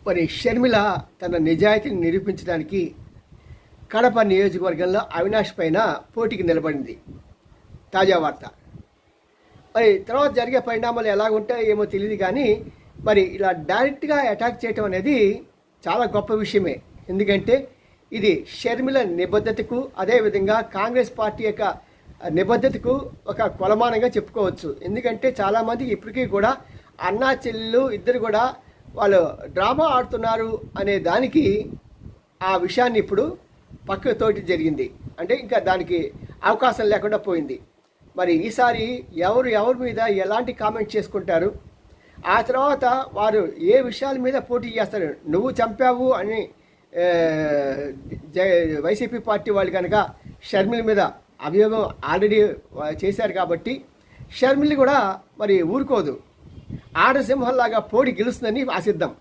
మరి షర్మిల తన నిజాయితీని నిరూపించడానికి కడప నియోజకవర్గంలో అవినాష్ పైన పోటీకి నిలబడింది. తాజా వార్త. మరి తర్వాత జరిగే పరిణామాలు ఎలాగుంటాయో ఏమో తెలియదు, కానీ మరి ఇలా డైరెక్ట్గా అటాక్ చేయటం అనేది చాలా గొప్ప విషయమే. ఎందుకంటే ఇది షర్మిల నిబద్ధతకు, అదేవిధంగా కాంగ్రెస్ పార్టీ యొక్క నిబద్ధతకు ఒక కొలమానంగా చెప్పుకోవచ్చు. ఎందుకంటే చాలామంది ఇప్పటికీ కూడా అన్నా చెల్లెలు ఇద్దరు కూడా వాళ్ళు డ్రామా ఆడుతున్నారు అనే దానికి ఆ విషయాన్ని ఇప్పుడు పక్కతోటి జరిగింది. అంటే ఇంకా దానికి అవకాశం లేకుండా పోయింది. మరి ఈసారి ఎవరి మీద ఎలాంటి కామెంట్ చేసుకుంటారు, ఆ తర్వాత వారు ఏ విషయాల మీద పోటీ చేస్తారు. నువ్వు చంపావు అని వైసీపీ పార్టీ వాళ్ళు కనుక షర్మిల మీద అభియోగం ఆల్రెడీ చేశారు కాబట్టి షర్మిల కూడా మరి ఊరుకోదు. ఆడసింహంలాగా పోటీ గెలుస్తుందని ఆశిద్దాం.